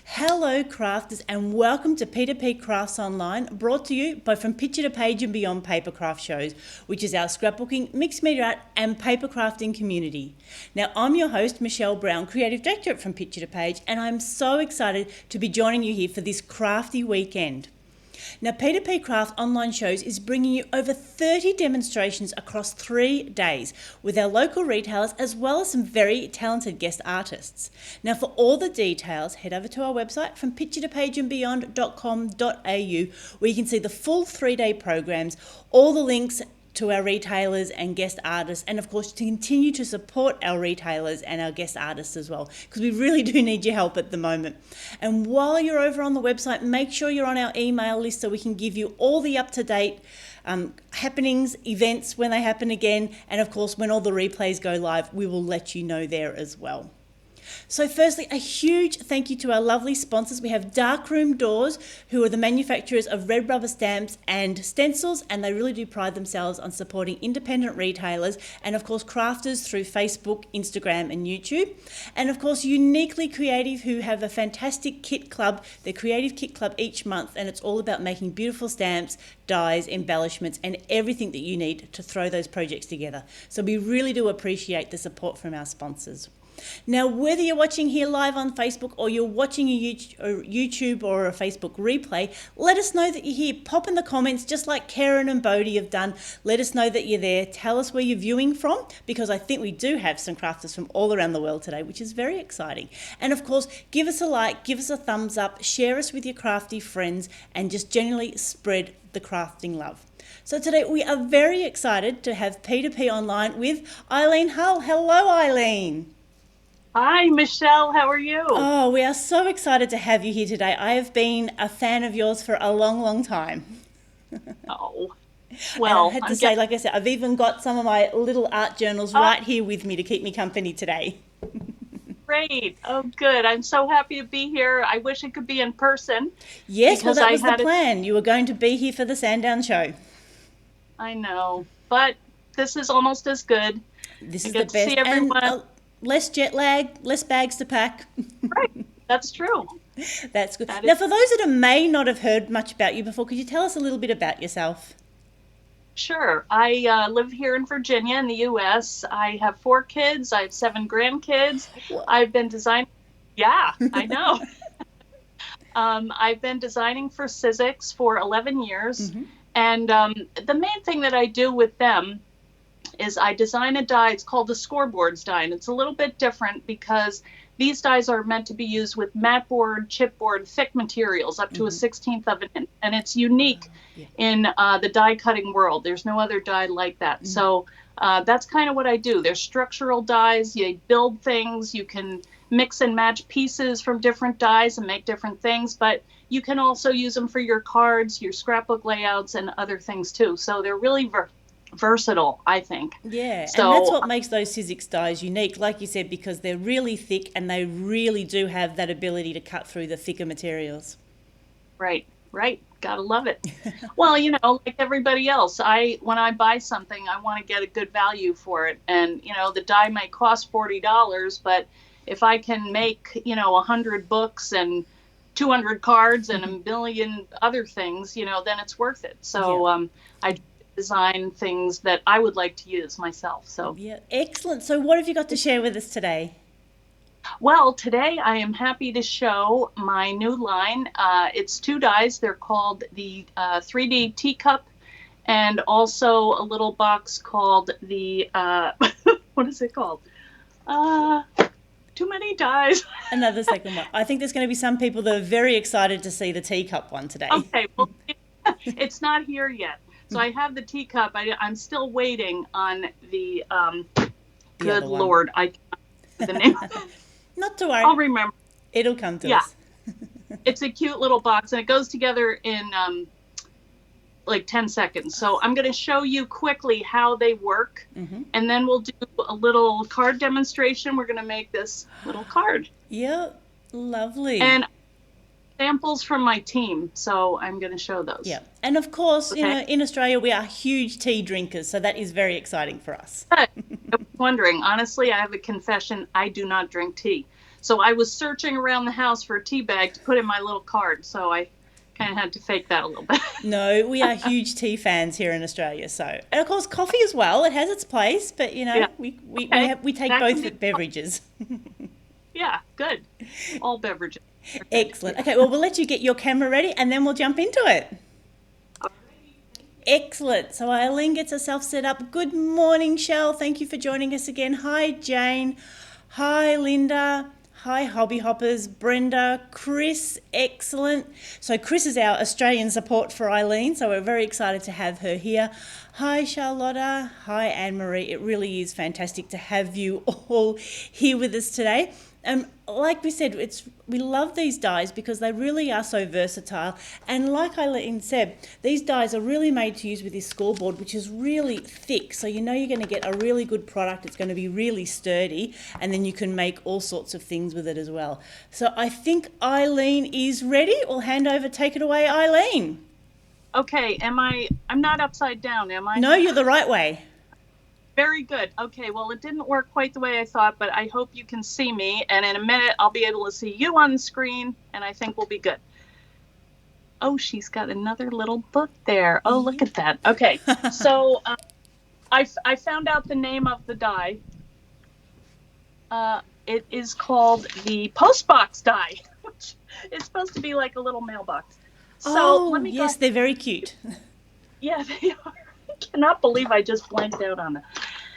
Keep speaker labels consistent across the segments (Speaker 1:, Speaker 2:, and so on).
Speaker 1: Hello crafters and welcome to P2PCrafts Online, brought to you by From Picture to Page and Beyond Papercraft Shows, which is our scrapbooking, mixed media art and papercrafting community. Now I'm your host Michelle Brown, Creative Director at From Picture to Page, and I'm so excited to be joining you here for this crafty weekend. Now, P2PCrafts online shows is bringing you over 30 demonstrations across 3 days with our local retailers as well as some very talented guest artists. Now, for all the details, head over to our website from picturetopageandbeyond.com.au where you can see the full 3-day programs, all the links to our retailers and guest artists, and of course to continue to support our retailers and our guest artists as well, because we really do need your help at the moment. And while you're over on the website, make sure you're on our email list so we can give you all the up-to-date happenings, events when they happen again, and of course when all the replays go live, we will let you know there as well. So firstly, a huge thank you to our lovely sponsors. We have Darkroom Doors, who are the manufacturers of red rubber stamps and stencils, and they really do pride themselves on supporting independent retailers and of course crafters through Facebook, Instagram and YouTube. And of course Uniquely Creative, who have a fantastic kit club, their creative kit club each month, and it's all about making beautiful stamps, dies, embellishments and everything that you need to throw those projects together. So we really do appreciate the support from our sponsors. Now, whether you're watching here live on Facebook or you're watching a YouTube or a Facebook replay, let us know that you're here. Pop in the comments just like Karen and Bodie have done. Let us know that you're there. Tell us where you're viewing from, because I think we do have some crafters from all around the world today, which is very exciting. And of course, give us a like, give us a thumbs up, share us with your crafty friends, and just generally spread the crafting love. So today we are very excited to have P2P online with Eileen Hull. Hello, Eileen.
Speaker 2: Hi, Michelle. How are you?
Speaker 1: Oh, we are so excited to have you here today. I have been a fan of yours for a long, long time.
Speaker 2: Oh, well,
Speaker 1: and I had to say, like I said, I've even got some of my little art journals right here with me to keep me company today.
Speaker 2: Great. Oh, good. I'm so happy to be here. I wish it could be in person.
Speaker 1: Yes, well, that was the plan. You were going to be here for the Sandown show.
Speaker 2: I know, but this is almost as good.
Speaker 1: This is the best. See everyone. And, less jet lag, less bags to pack.
Speaker 2: Right, that's true.
Speaker 1: That's good. Now, for those that may not have heard much about you before, could you tell us a little bit about yourself?
Speaker 2: Sure. I live here in Virginia in the U.S. I have 4 kids. I have 7 grandkids. I've been designing. Yeah, I know. I've been designing for Sizzix for 11 years. Mm-hmm. And the main thing that I do with them is I design a die. It's called the scoreboards die, and it's a little bit different because these dies are meant to be used with mat board, chipboard, thick materials up to a 16th of an inch, and it's unique in the die cutting world. There's no other die like that. So that's kind of what I do. There's structural dies. You build things. You can mix and match pieces from different dies and make different things, but you can also use them for your cards, your scrapbook layouts, and other things too. So they're really versatile, I think.
Speaker 1: Yeah, so, and that's what makes those Sizzix dies unique, like you said, because they're really thick and they really do have that ability to cut through the thicker materials.
Speaker 2: Right. Gotta love it. Well, like everybody else, when I buy something, I want to get a good value for it. And, the die might cost $40, but if I can make, 100 books and 200 cards and a million other things, then it's worth it. So I design things that I would like to use myself. So
Speaker 1: yeah, excellent. So what have you got to share with us today?
Speaker 2: Well, today I am happy to show my new line. It's 2 dies. They're called the 3D Teacup, and also a little box called the what is it called? Too many dies.
Speaker 1: Another second one. I think there's going to be some people that are very excited to see the teacup one today.
Speaker 2: Okay, well, it's not here yet. So I have the teacup. I'm still waiting on the good Lord. I can't remember the name.
Speaker 1: Not to worry.
Speaker 2: I'll remember.
Speaker 1: It'll come to us.
Speaker 2: It's a cute little box, and it goes together in like 10 seconds. So I'm going to show you quickly how they work, and then we'll do a little card demonstration. We're going to make this little card.
Speaker 1: Yeah, lovely.
Speaker 2: And samples from my team, so I'm going to show those.
Speaker 1: Yeah, and of course, in Australia we are huge tea drinkers, so that is very exciting for us.
Speaker 2: I was wondering, honestly, I have a confession: I do not drink tea. So I was searching around the house for a tea bag to put in my little card. So I kind of had to fake that a little bit.
Speaker 1: No, we are huge tea fans here in Australia. So, and of course, coffee as well. It has its place, but
Speaker 2: Yeah.
Speaker 1: we take
Speaker 2: That can
Speaker 1: both
Speaker 2: be-
Speaker 1: beverages.
Speaker 2: Yeah, good. All beverages. are good.
Speaker 1: Excellent. Okay, well, we'll let you get your camera ready, and then we'll jump into it. Excellent. So Eileen gets herself set up. Good morning, Shell. Thank you for joining us again. Hi, Jane. Hi, Linda. Hi, Hobby Hoppers. Brenda, Chris. Excellent. So Chris is our Australian support for Eileen, so we're very excited to have her here. Hi, Charlotta. Hi, Anne-Marie. It really is fantastic to have you all here with us today. Like we said, we love these dies because they really are so versatile. And like Eileen said, these dies are really made to use with this scoreboard, which is really thick. So you know you're going to get a really good product. It's going to be really sturdy, and then you can make all sorts of things with it as well. So I think Eileen is ready. We'll hand over. Take it away, Eileen.
Speaker 2: Okay, I'm not upside down, am I?
Speaker 1: No, you're the right way.
Speaker 2: Very good. Okay, well, it didn't work quite the way I thought, but I hope you can see me. And in a minute, I'll be able to see you on the screen, and I think we'll be good. Oh, she's got another little book there. Oh, look at that. Okay, so I found out the name of the die. It is called the Postbox Die, which is supposed to be like a little mailbox. So let me
Speaker 1: yes, they're very cute.
Speaker 2: Yeah, they are. I cannot believe I just blanked out on it.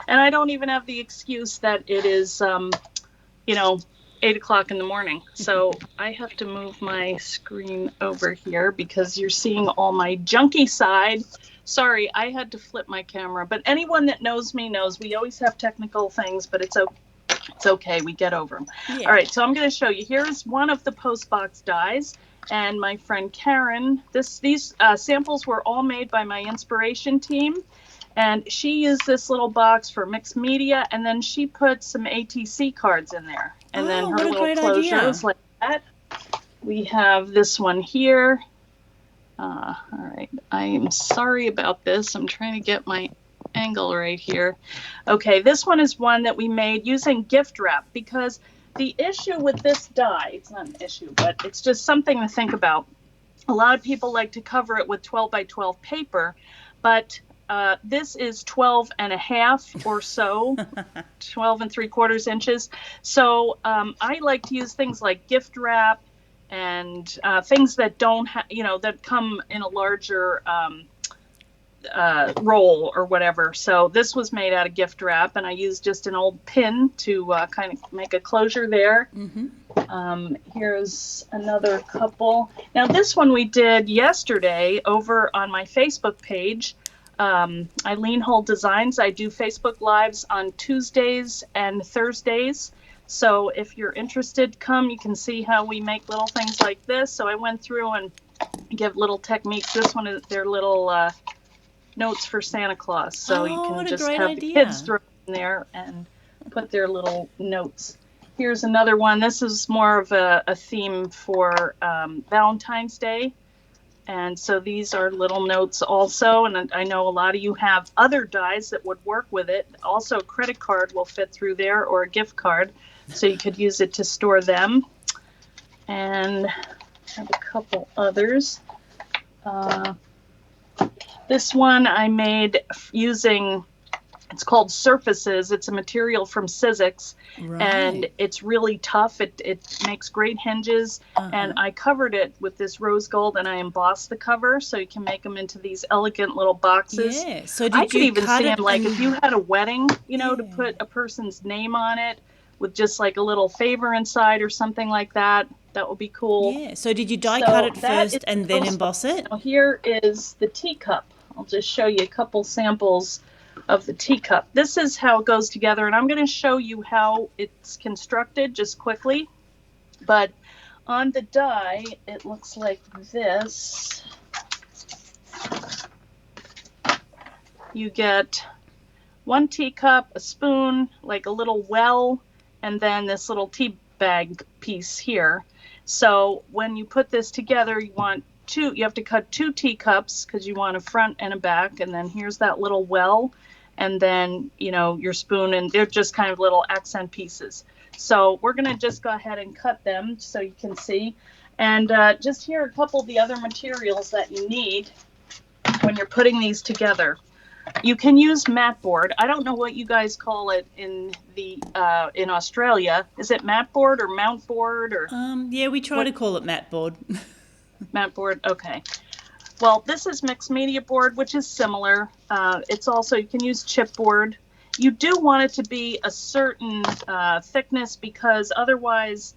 Speaker 2: And I don't even have the excuse that it is, 8 o'clock in the morning. So I have to move my screen over here because you're seeing all my junky side. Sorry, I had to flip my camera. But anyone that knows me knows we always have technical things, but it's okay. We get over them.
Speaker 1: Yeah.
Speaker 2: All right, so I'm going to show you. Here's one of the Postbox dies. And my friend Karen, these samples were all made by my inspiration team. And she used this little box for mixed media, and then she put some ATC cards in there. And then her little closure is like that. We have this one here. All right, I am sorry about this. I'm trying to get my angle right here. Okay, this one is one that we made using gift wrap, because the issue with this die, it's not an issue, but it's just something to think about. A lot of people like to cover it with 12 by 12 paper, but this is 12 and a half or so, 12 and 3/4 inches. So I like to use things like gift wrap and things that don't, that come in a larger roll or whatever. So this was made out of gift wrap, and I used just an old pin to kind of make a closure there. Mm-hmm. Here's another couple. Now this one we did yesterday over on my Facebook page, Eileen Hull Designs. I do Facebook Lives on Tuesdays and Thursdays. So if you're interested, come. You can see how we make little things like this. So I went through and give little techniques. This one is their little notes for Santa Claus. So you can just have the kids throw in there and put their little notes. Here's another one. This is more of a theme for Valentine's Day. And so these are little notes also. And I know a lot of you have other dies that would work with it. Also, a credit card will fit through there, or a gift card. So you could use it to store them. And I have a couple others. This one I made using, it's called Surfaces. It's a material from Sizzix, and it's really tough. It makes great hinges, and I covered it with this rose gold, and I embossed the cover so you can make them into these elegant little boxes.
Speaker 1: Yeah. So
Speaker 2: I could even see them, like if you had a wedding, to put a person's name on it with just like a little favor inside or something like that. That would be cool.
Speaker 1: Yeah. So did you die cut it first and then emboss it?
Speaker 2: Now here is the teacup. I'll just show you a couple samples of the teacup. This is how it goes together, and I'm going to show you how it's constructed just quickly. But on the die, it looks like this. You get one teacup, a spoon, like a little well, and then this little tea bag piece here. So when you put this together, you have to cut 2 teacups because you want a front and a back, and then here's that little well, and then your spoon, and they're just kind of little accent pieces. So we're going to just go ahead and cut them so you can see. And just here are a couple of the other materials that you need when you're putting these together. You can use mat board. I don't know what you guys call it in Australia. Is it mat board or mount board or?
Speaker 1: Yeah, we try to call it mat board.
Speaker 2: Mat board. Okay. Well, this is mixed media board, which is similar. It's also, you can use chipboard. You do want it to be a certain thickness because otherwise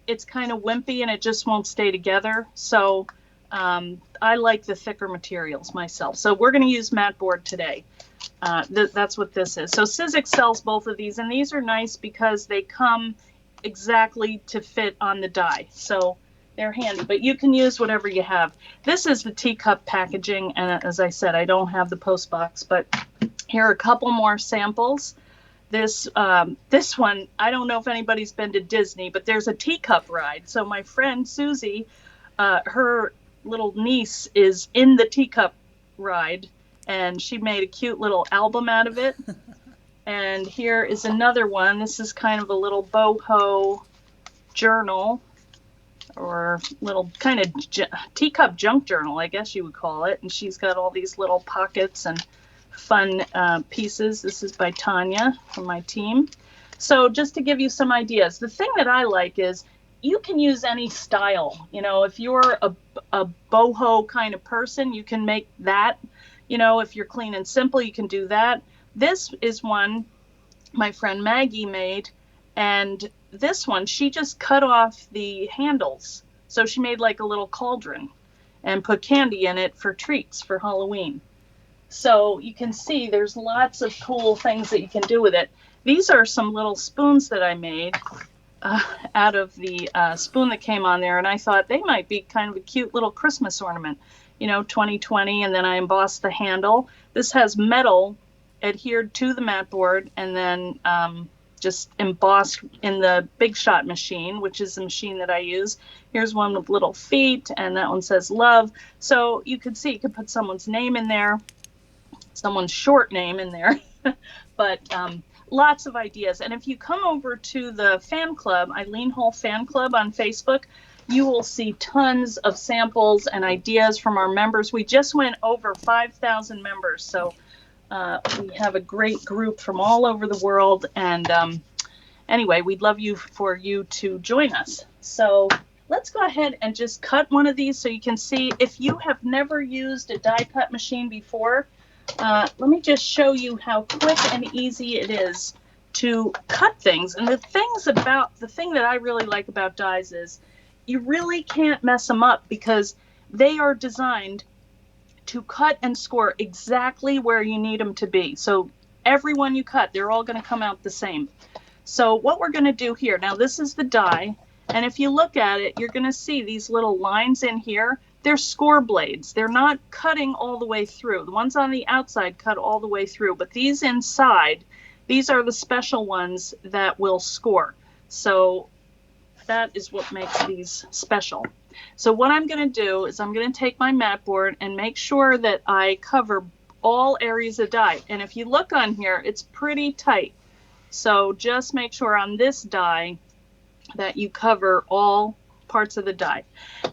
Speaker 2: it's kind of wimpy and it just won't stay together. So I like the thicker materials myself. So we're going to use mat board today. That's what this is. So Sizzix sells both of these, and these are nice because they come exactly to fit on the die. So they're handy, but you can use whatever you have. This is the Teacup Packaging, and as I said, I don't have the Postbox, but here are a couple more samples. This one, I don't know if anybody's been to Disney, but there's a teacup ride. So my friend Susie, her little niece is in the teacup ride, and she made a cute little album out of it. And here is another one. This is kind of a little boho journal, or little kind of teacup junk journal, I guess you would call it. And she's got all these little pockets and fun pieces. This is by Tanya from my team. So just to give you some ideas, the thing that I like is you can use any style. You know, if you're a boho kind of person, you can make that. You know, if you're clean and simple, you can do that. This is one my friend Maggie made, and this one, she just cut off the handles. So she made like a little cauldron and put candy in it for treats for Halloween. So you can see there's lots of cool things that you can do with it. These are some little spoons that I made out of the spoon that came on there, and I thought they might be kind of a cute little Christmas ornament. You know, 2020, and then I embossed the handle. This has metal adhered to the mat board, and then just embossed in the Big Shot machine, which is the machine that I use. Here's one with little feet, and that one says love. So you can see, you can put someone's name in there, someone's short name in there, but lots of ideas. And if you come over to the fan club, Eileen Hull fan club on Facebook, you will see tons of samples and ideas from our members. We just went over 5,000 members, so we have a great group from all over the world. And anyway, we'd love for you to join us. So let's go ahead and just cut one of these so you can see. If you have never used a die cut machine before, let me just show you how quick and easy it is to cut things. And the thing that I really like about dies is you really can't mess them up because they are designed to cut and score exactly where you need them to be. So every one you cut, they're all going to come out the same. So what we're going to do here, now this is the die, and if you look at it, you're going to see these little lines in here. They're score blades. They're not cutting all the way through. The ones on the outside cut all the way through, but these inside, these are the special ones that will score. So that is what makes these special. So what I'm going to do is I'm going to take my mat board and make sure that I cover all areas of die. And if you look on here, it's pretty tight. So just make sure on this die that you cover all parts of the die.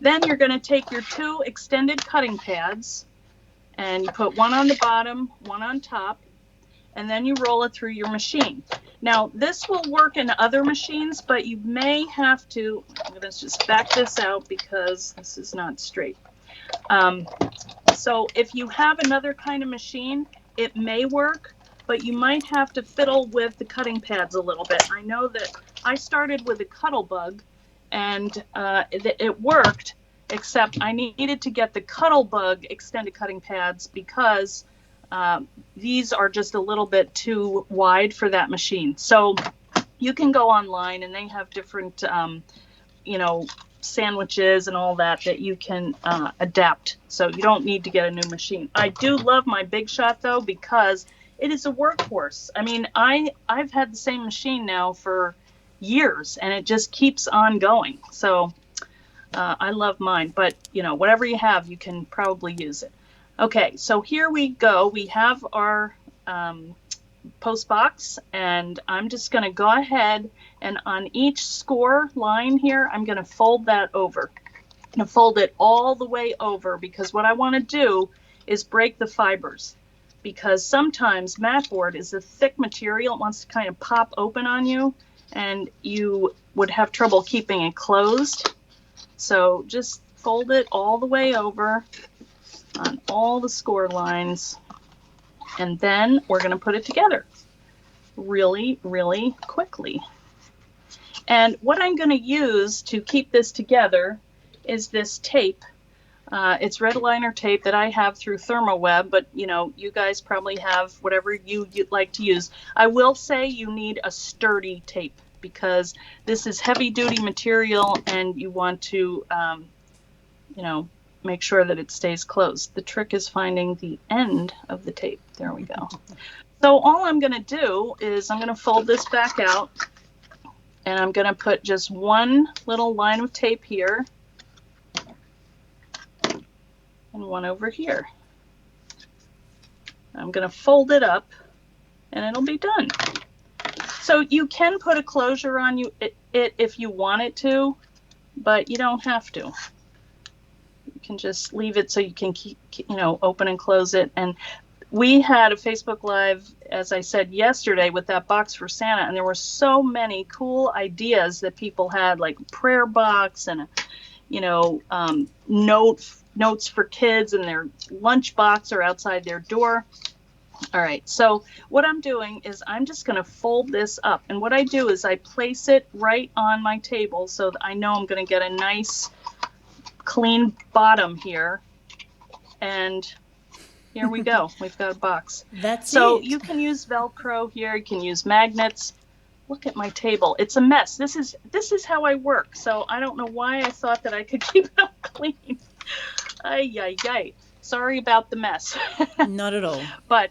Speaker 2: Then you're going to take your two extended cutting pads and you put one on the bottom, one on top, and then you roll it through your machine. Now, this will work in other machines, but you may have to, I'm going to just back this out because this is not straight. So if you have another kind of machine, it may work, but you might have to fiddle with the cutting pads a little bit. I know that I started with a Cuttlebug, and it worked, except I needed to get the Cuttlebug extended cutting pads because these are just a little bit too wide for that machine. So you can go online and they have different, sandwiches and all that you can adapt. So you don't need to get a new machine. I do love my Big Shot though, because it is a workhorse. I mean, I've had the same machine now for years and it just keeps on going. So I love mine, but whatever you have, you can probably use it. Okay, so here we go. We have our post box, and I'm just going to go ahead And on each score line here, I'm going to fold that over. I'm going to fold it all the way over, because what I want to do is break the fibers. Because sometimes mat board is a thick material. It wants to kind of pop open on you, and you would have trouble keeping it closed. So just fold it all the way over on all the score lines, and then we're going to put it together really, really quickly. And what I'm going to use to keep this together is this tape. It's red liner tape that I have through ThermoWeb, but you guys probably have whatever you'd like to use. I will say you need a sturdy tape, because this is heavy duty material and you want to, make sure that it stays closed. The trick is finding the end of the tape. There we go. So all I'm going to do is I'm going to fold this back out, and I'm going to put just one little line of tape here and one over here. I'm going to fold it up, and it'll be done. So you can put a closure on it if you want it to, but you don't have to. You can just leave it so you can keep, open and close it. And we had a Facebook Live, as I said yesterday, with that box for Santa, and there were so many cool ideas that people had, like a prayer box and notes for kids and their lunch box or outside their door. All right, so what I'm doing is I'm just going to fold this up, and what I do is I place it right on my table so that I know I'm going to get a nice clean bottom here, and here we go. We've got a box. So you can use Velcro here. You can use magnets. Look at my table. It's a mess. This is how I work. So I don't know why I thought that I could keep it up clean. Ay, ay, ay. Sorry about the mess.
Speaker 1: Not at all.
Speaker 2: But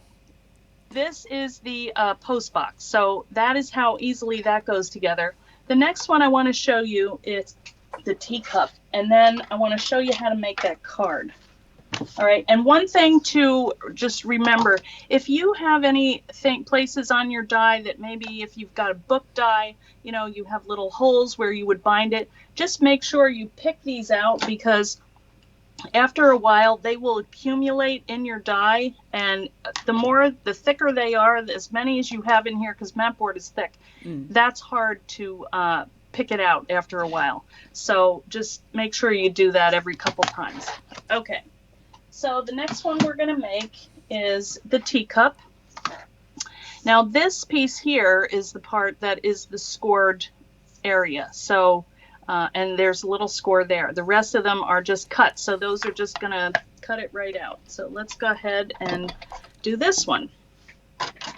Speaker 2: this is the post box. So that is how easily that goes together. The next one I want to show you is the teacup. And then I want to show you how to make that card. All right, and one thing to just remember, if you have any places on your die that maybe if you've got a book die, you have little holes where you would bind it, just make sure you pick these out, because after a while they will accumulate in your die, and the thicker they are, as many as you have in here, because mat board is thick, that's hard to pick it out after a while. So just make sure you do that every couple times. Okay. So the next one we're going to make is the teacup. Now this piece here is the part that is the scored area. So, and there's a little score there. The rest of them are just cut. So those are just going to cut it right out. So let's go ahead and do this one.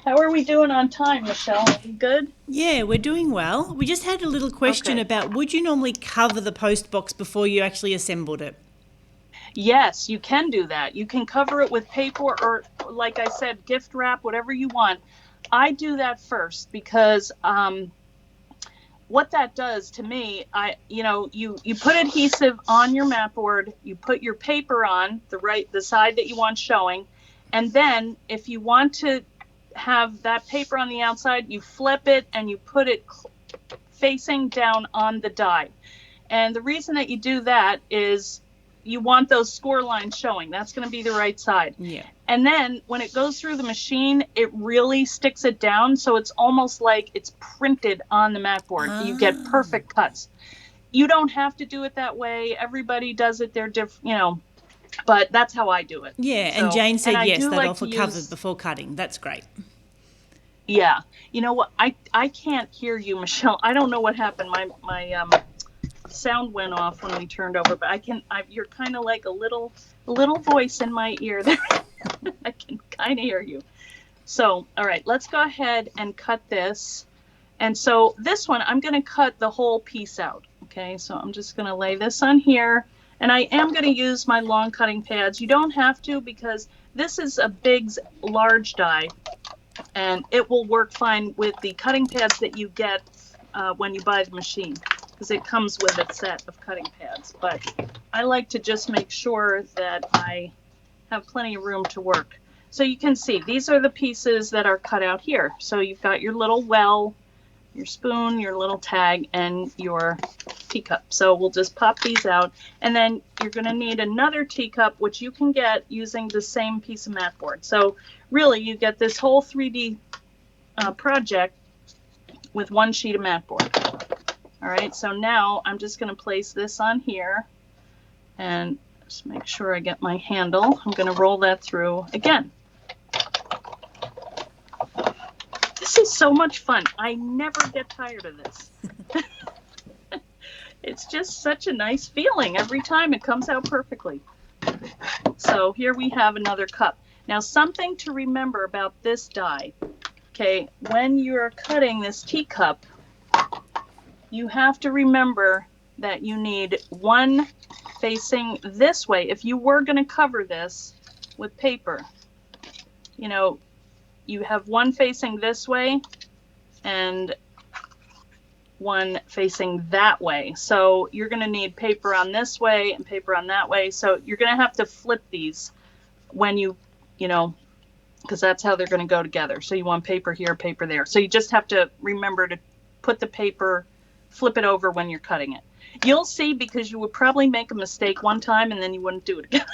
Speaker 2: How are we doing on time, Michelle? Are we good?
Speaker 1: Yeah, we're doing well. We just had a little question about, would you normally cover the post box before you actually assembled it?
Speaker 2: Yes, you can do that. You can cover it with paper or, like I said, gift wrap, whatever you want. I do that first because what that does to me, you put adhesive on your mat board, you put your paper on the side that you want showing, and then if you want to have that paper on the outside, you flip it and you put it facing down on the die. And the reason that you do that is you want those score lines showing. That's going to be the right side.
Speaker 1: Yeah.
Speaker 2: And then when it goes through the machine, it really sticks it down. So it's almost like it's printed on the mat board. You get perfect cuts. You don't have to do it that way. Everybody does it. They're different, but that's how I do it.
Speaker 1: Yeah. And Jane said, yes, that
Speaker 2: like
Speaker 1: offer covered before cutting. That's great.
Speaker 2: Yeah. You know what? I can't hear you, Michelle. I don't know what happened. My sound went off when we turned over, but you're kind of like a little voice in my ear there. I can kind of hear you. So, all right, let's go ahead and cut this. And so this one, I'm going to cut the whole piece out. Okay, so I'm just going to lay this on here, and I am going to use my long cutting pads. You don't have to, because this is a large die, and it will work fine with the cutting pads that you get when you buy the machine, because it comes with a set of cutting pads. But I like to just make sure that I have plenty of room to work. So you can see these are the pieces that are cut out here. So you've got your little well your spoon, your little tag, and your teacup. So we'll just pop these out, and then you're going to need another teacup, which you can get using the same piece of mat board. So really, you get this whole 3D project with one sheet of mat board. All right, so now I'm just going to place this on here, and just make sure I get my handle. I'm going to roll that through again. This is so much fun. I never get tired of this. It's just such a nice feeling every time it comes out perfectly. So here we have another cup. Now, something to remember about this die, okay, when you're cutting this teacup, you have to remember that you need one facing this way. If you were going to cover this with paper, you know, you have one facing this way and one facing that way. So you're going to need paper on this way and paper on that way. So you're going to have to flip these when you know, because that's how they're going to go together. So you want paper here, paper there. So you just have to remember to put the paper, flip it over when you're cutting it. You'll see, because you would probably make a mistake one time and then you wouldn't do it again.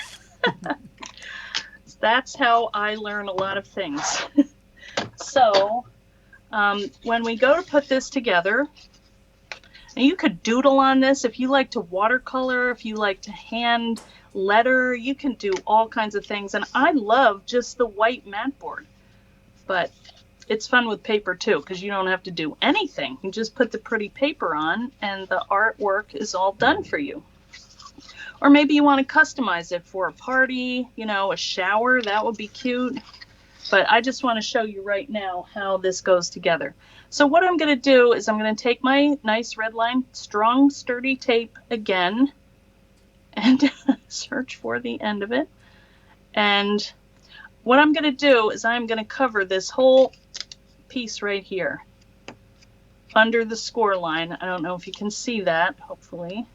Speaker 2: That's how I learn a lot of things. So when we go to put this together, and you could doodle on this if you like to watercolor, if you like to hand letter, you can do all kinds of things. And I love just the white mat board, but it's fun with paper too, because you don't have to do anything. You just put the pretty paper on and the artwork is all done for you. Or maybe you want to customize it for a party, you know, a shower. That would be cute. But I just want to show you right now how this goes together. So what I'm going to do is I'm going to take my nice red line, strong, sturdy tape again, and search for the end of it. And what I'm going to do is I'm going to cover this whole piece right here under the score line. I don't know if you can see that, hopefully.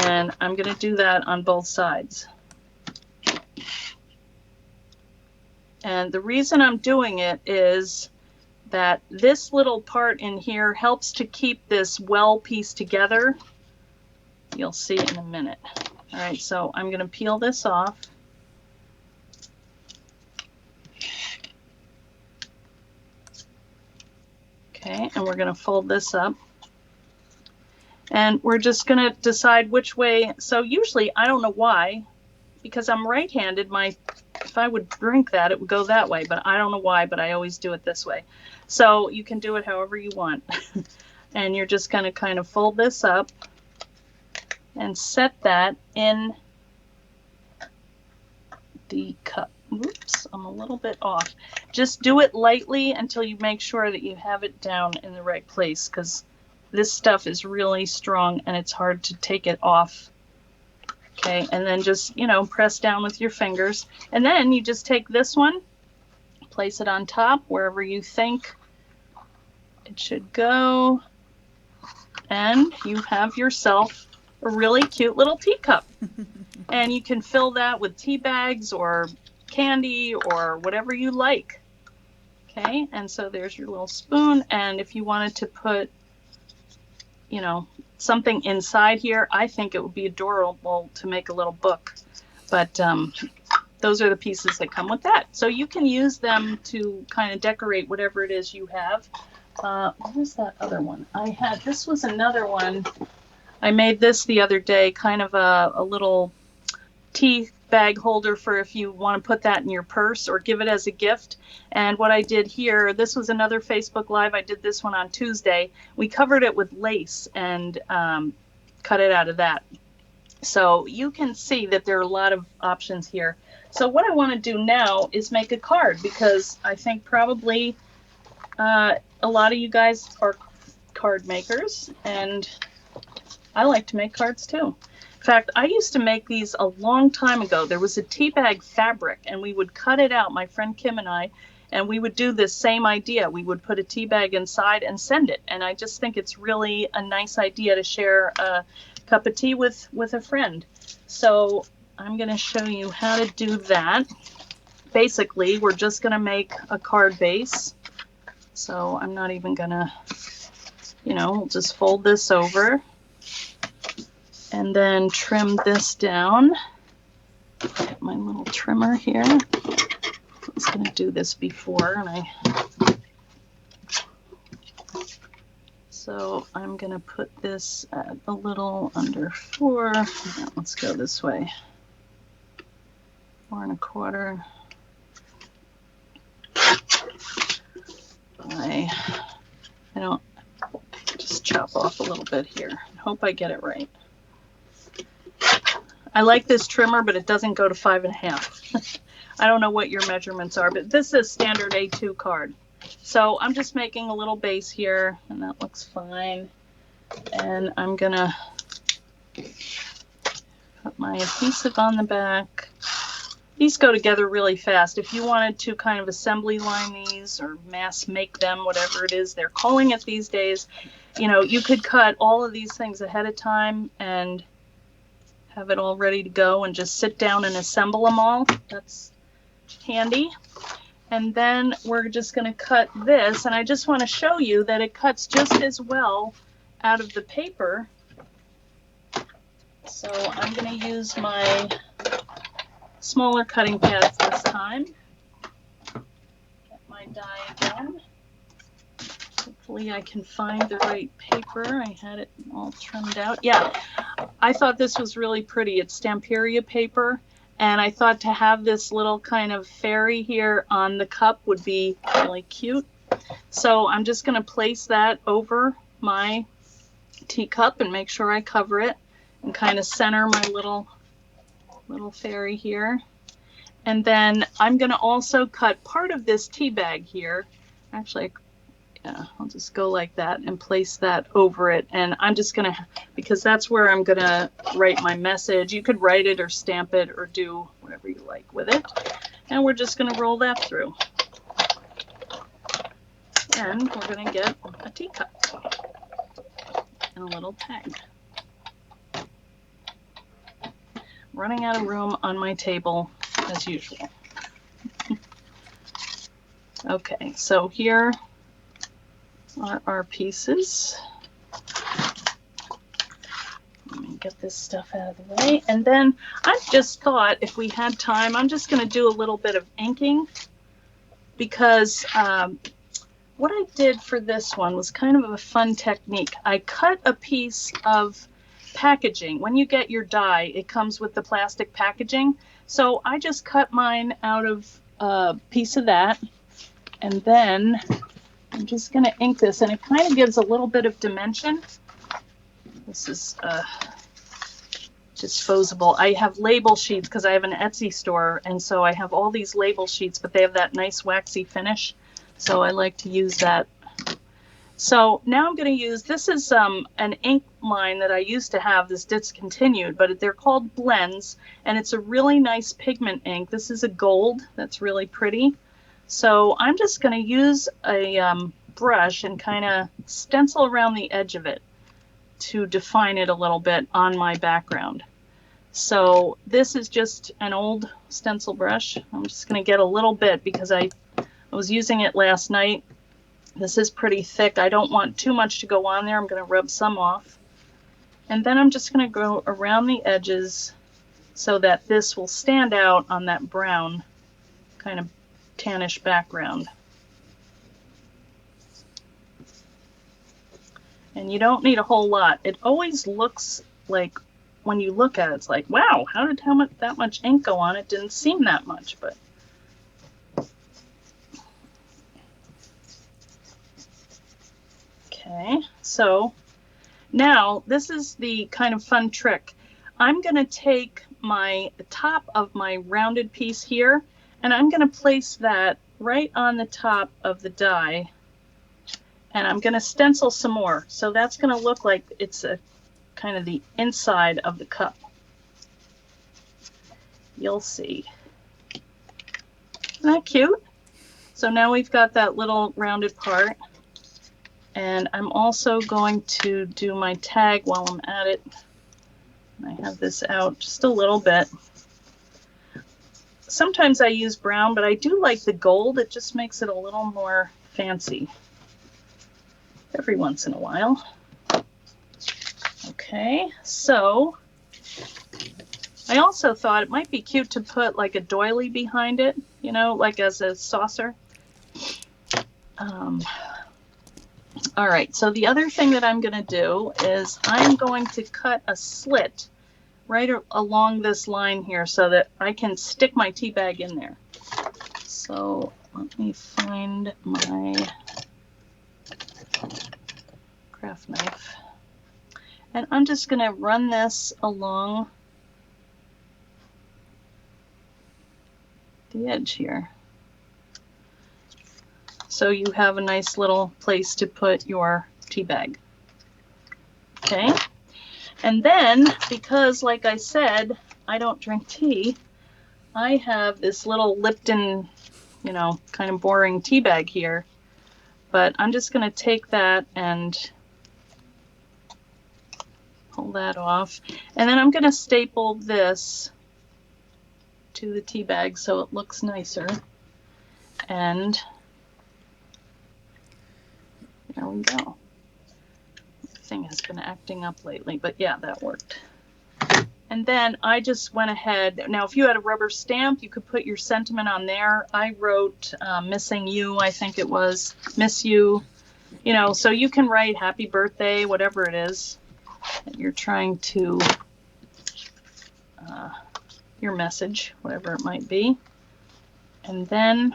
Speaker 2: And I'm going to do that on both sides. And the reason I'm doing it is that this little part in here helps to keep this well piece together. You'll see in a minute. All right, so I'm going to peel this off. Okay, and we're going to fold this up. And we're just going to decide which way. So usually, I don't know why, because I'm right-handed, if I would drink that, it would go that way, but I don't know why, but I always do it this way. So you can do it however you want. And you're just going to kind of fold this up and set that in the cup. Oops, I'm a little bit off. Just do it lightly until you make sure that you have it down in the right place, because this stuff is really strong and it's hard to take it off. Okay, and then just, you know, press down with your fingers. And then you just take this one, place it on top wherever you think it should go, and you have yourself a really cute little teacup. And you can fill that with tea bags or candy or whatever you like. Okay, and so there's your little spoon. And if you wanted to put, you know, something inside here, I think it would be adorable to make a little book. But those are the pieces that come with that. So you can use them to kind of decorate whatever it is you have. What was that other one? This was another one. I made this the other day, kind of a little tea bag holder for if you want to put that in your purse or give it as a gift. And what I did here, this was another Facebook Live. I did this one on Tuesday. We covered it with lace and cut it out of that. So you can see that there are a lot of options here. So what I want to do now is make a card, because I think probably a lot of you guys are card makers, and I like to make cards too. In fact, I used to make these a long time ago. There was a tea bag fabric, and we would cut it out, my friend Kim and I, and we would do this same idea. We would put a tea bag inside and send it. And I just think it's really a nice idea to share a cup of tea with a friend. So I'm going to show you how to do that. Basically, we're just going to make a card base. So I'm not even gonna, you know, we'll just fold this over and then trim this down. Get my little trimmer here. I was gonna do this before and so I'm gonna put this at a little under 4. Let's go this way. 4 1/4. I don't just chop off a little bit here. I hope I get it right. I like this trimmer, but it doesn't go to 5 1/2. I don't know what your measurements are, but this is standard A2 card. So I'm just making a little base here, and that looks fine. And I'm gonna put my adhesive on the back. These go together really fast. If you wanted to kind of assembly line these or mass make them, whatever it is they're calling it these days, you know, you could cut all of these things ahead of time and have it all ready to go and just sit down and assemble them all. That's handy. And then we're just going to cut this, and I just want to show you that it cuts just as well out of the paper. So I'm going to use my smaller cutting pads this time. Get my die again. Hopefully I can find the right paper. I had it all trimmed out. Yeah, I thought this was really pretty. It's Stamperia paper, and I thought to have this little kind of fairy here on the cup would be really cute. So I'm just going to place that over my teacup and make sure I cover it and kind of center my little fairy here. And then I'm going to also cut part of this tea bag here. Actually, yeah, I'll just go like that and place that over it. And I'm just going to, because that's where I'm going to write my message. You could write it or stamp it or do whatever you like with it. And we're just going to roll that through. And we're going to get a teacup and a little tag. Running out of room on my table as usual. Okay, so here are our pieces. Let me get this stuff out of the way. And then I just thought if we had time, I'm just going to do a little bit of inking, because what I did for this one was kind of a fun technique. I cut a piece of packaging. When you get your die, it comes with the plastic packaging. So I just cut mine out of a piece of that, and then I'm just going to ink this, and it kind of gives a little bit of dimension. This is disposable. I have label sheets because I have an Etsy store, and so I have all these label sheets, but they have that nice waxy finish, so I like to use that. So now I'm going to use, this is an ink line that I used to have, this discontinued, but they're called blends, and it's a really nice pigment ink. This is a gold that's really pretty. So I'm just going to use a brush and kind of stencil around the edge of it to define it a little bit on my background. So this is just an old stencil brush. I'm just going to get a little bit because I was using it last night. This is pretty thick. I don't want too much to go on there. I'm going to rub some off. And then I'm just going to go around the edges so that this will stand out on that brown kind of tannish background. And you don't need a whole lot. It always looks like, when you look at it, it's like, wow, how did that much ink go on? It didn't seem that much, but okay, so now this is the kind of fun trick. I'm going to take the top of my rounded piece here, and I'm going to place that right on the top of the die, and I'm going to stencil some more. So that's going to look like it's a kind of the inside of the cup. You'll see. Isn't that cute? So now we've got that little rounded part. And I'm also going to do my tag while I'm at it. I have this out just a little bit. Sometimes I use brown, but I do like the gold. It just makes it a little more fancy. every once in a while. Okay, so I also thought it might be cute to put like a doily behind it, you know, like as a saucer. All right, so the other thing that I'm going to do is I'm going to cut a slit right along this line here so that I can stick my tea bag in there. So let me find my craft knife. And I'm just going to run this along the edge here. So you have a nice little place to put your tea bag. Okay. And then, because like I said, I don't drink tea, I have this little Lipton, you know, kind of boring tea bag here. But I'm just going to take that and pull that off. And then I'm going to staple this to the tea bag so it looks nicer. And there we go. The thing has been acting up lately, but yeah, that worked. And then I just went ahead. Now, if you had a rubber stamp, you could put your sentiment on there. I wrote missing you, I think it was, miss you. You know, so you can write happy birthday, whatever it is that you're trying to, your message, whatever it might be. And then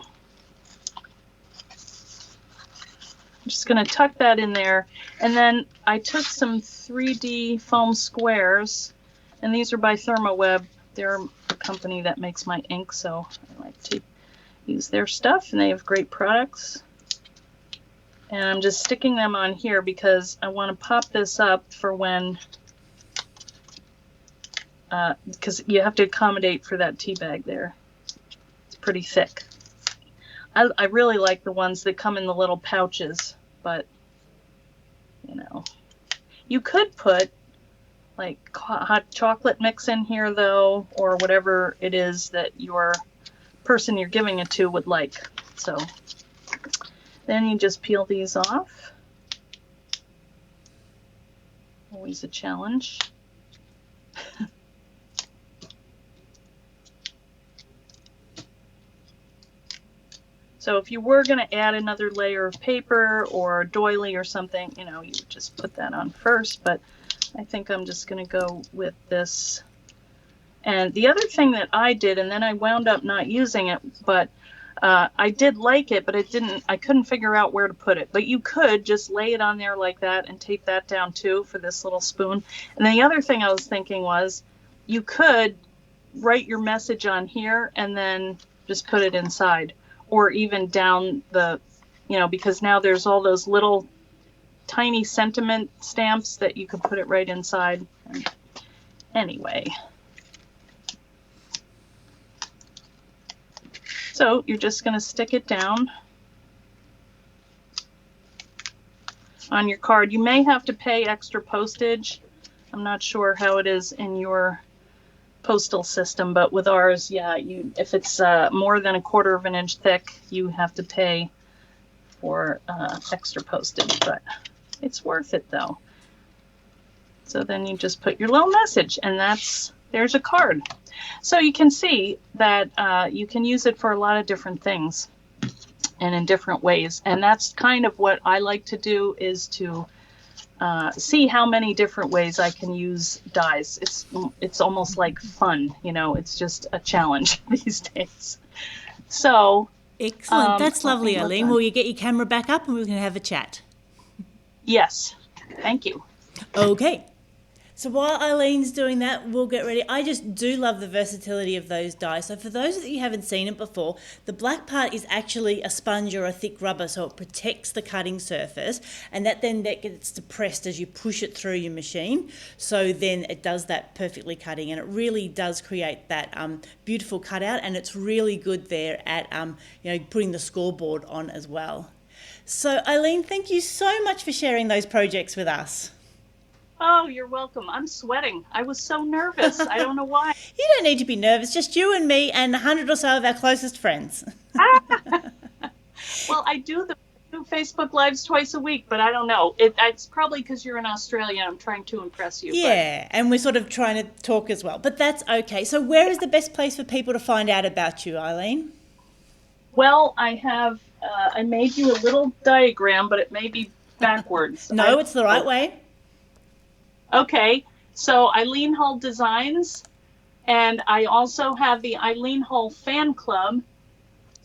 Speaker 2: I'm just going to tuck that in there. And then I took some 3D foam squares, and these are by ThermoWeb. They're a company that makes my ink, so I like to use their stuff, and they have great products. And I'm just sticking them on here because I want to pop this up for when, because you have to accommodate for that tea bag there. It's pretty thick. I really like the ones that come in the little pouches, but, you know. You could put, like, hot chocolate mix in here, though, or whatever it is that your person you're giving it to would like. So then you just peel these off. Always a challenge. So if you were going to add another layer of paper or a doily or something, you know, you would just put that on first. But I think I'm just going to go with this. And the other thing that I did, and then I wound up not using it, but I did like it, but I couldn't figure out where to put it. But you could just lay it on there like that and tape that down too for this little spoon. And then the other thing I was thinking was you could write your message on here and then just put it inside. Or even down the, you know, because now there's all those little tiny sentiment stamps that you can put it right inside. And anyway. So you're just going to stick it down on your card. You may have to pay extra postage. I'm not sure how it is in your postal system, but with ours, yeah, if it's more than 1/4 of an inch thick, you have to pay for extra postage, but it's worth it though. So then you just put your little message, and there's a card. So you can see that you can use it for a lot of different things and in different ways, and that's kind of what I like to do, is to see how many different ways I can use dies. It's almost like fun, you know. It's just a challenge these days. So
Speaker 1: excellent. That's lovely, Eileen. Will you get your camera back up and we can have a chat?
Speaker 2: Yes. Thank you.
Speaker 1: Okay. So while Eileen's doing that, we'll get ready. I just do love the versatility of those dies. So for those that you haven't seen it before, the black part is actually a sponge or a thick rubber, so it protects the cutting surface, and that gets depressed as you push it through your machine. So then it does that perfectly cutting, and it really does create that beautiful cutout, and it's really good there at putting the scoreboard on as well. So Eileen, thank you so much for sharing those projects with us.
Speaker 2: Oh, you're welcome. I'm sweating. I was so nervous. I don't know why.
Speaker 1: You don't need to be nervous. Just you and me and 100 or so of our closest friends.
Speaker 2: Well, I do do Facebook Lives twice a week, but I don't know. It's probably because you're in Australia. I'm trying to impress you.
Speaker 1: Yeah, and we're sort of trying to talk as well, but that's okay. So where is the best place for people to find out about you, Eileen?
Speaker 2: Well, I made you a little diagram, but it may be backwards.
Speaker 1: No, it's the right way.
Speaker 2: Okay, so Eileen Hull Designs, and I also have the Eileen Hull Fan Club.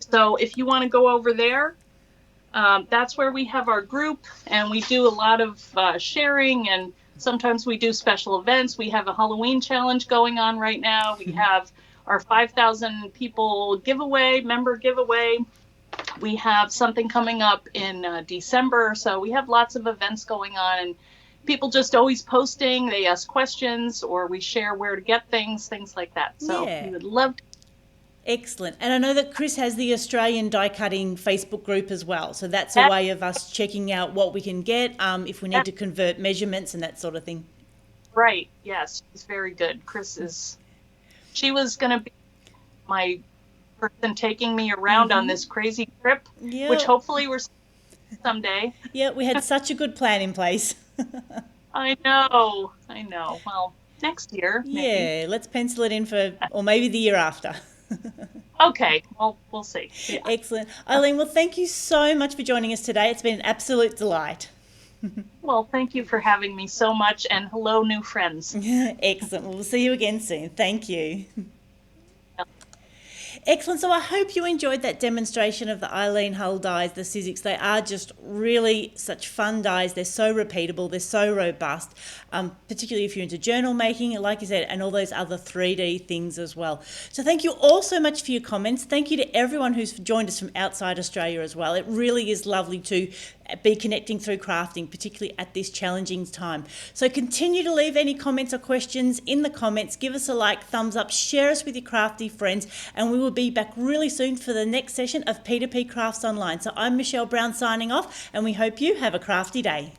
Speaker 2: So if you want to go over there, that's where we have our group, and we do a lot of sharing, and sometimes we do special events. We have a Halloween challenge going on right now. We have our 5,000 people giveaway, member giveaway. We have something coming up in December, so we have lots of events going on, and people just always posting. They ask questions, or we share where to get things like that. So we would love to.
Speaker 1: Excellent. And I know that Chris has the Australian die cutting Facebook group as well. So that's a way of us checking out what we can get if we need to convert measurements and that sort of thing.
Speaker 2: Right. Yes. She's very good. She was going to be my person taking me around on this crazy trip, which hopefully we're someday.
Speaker 1: Yeah, we had such a good plan in place.
Speaker 2: I know. Well, next year.
Speaker 1: Yeah,
Speaker 2: maybe.
Speaker 1: Let's pencil it in or maybe the year after.
Speaker 2: Okay, well, we'll see. Yeah.
Speaker 1: Excellent. Eileen, well, thank you so much for joining us today. It's been an absolute delight.
Speaker 2: Well, thank you for having me so much, and hello, new friends.
Speaker 1: Excellent. We'll see you again soon. Thank you. Excellent. So I hope you enjoyed that demonstration of the Eileen Hull dies, the Sizzix. They are just really such fun dies. They're so repeatable. They're so robust, particularly if you're into journal making, like you said, and all those other 3D things as well. So thank you all so much for your comments. Thank you to everyone who's joined us from outside Australia as well. It really is lovely to be connecting through crafting, particularly at this challenging time. So continue to leave any comments or questions in the comments. Give us a like, thumbs up, share us with your crafty friends, and we will be back really soon for the next session of P2P Crafts Online. So I'm Michelle Brown signing off, and we hope you have a crafty day.